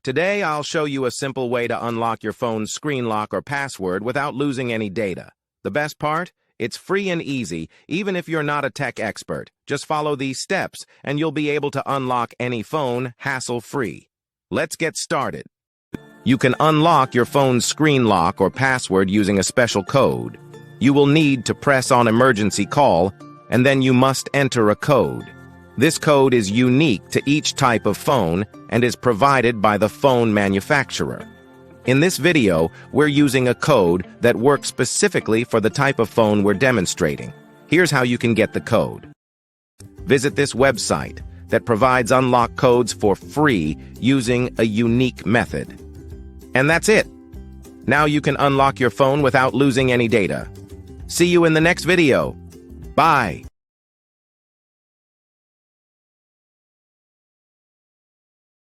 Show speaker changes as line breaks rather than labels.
Today, I'll show you a simple way to unlock your phone's screen lock or password without losing any data. The best part? It's free and easy, even if you're not a tech expert. Just follow these steps, and you'll be able to unlock any phone hassle-free. Let's get started. You can unlock your phone's screen lock or password using a special code. You will need to press on emergency call, and then you must enter a code. This code is unique to each type of phone and is provided by the phone manufacturer. In this video, we're using a code that works specifically for the type of phone we're demonstrating. Here's how you can get the code. Visit this website that provides unlock codes for free using a unique method. And that's it. Now you can unlock your phone without losing any data. See you in the next video. Bye.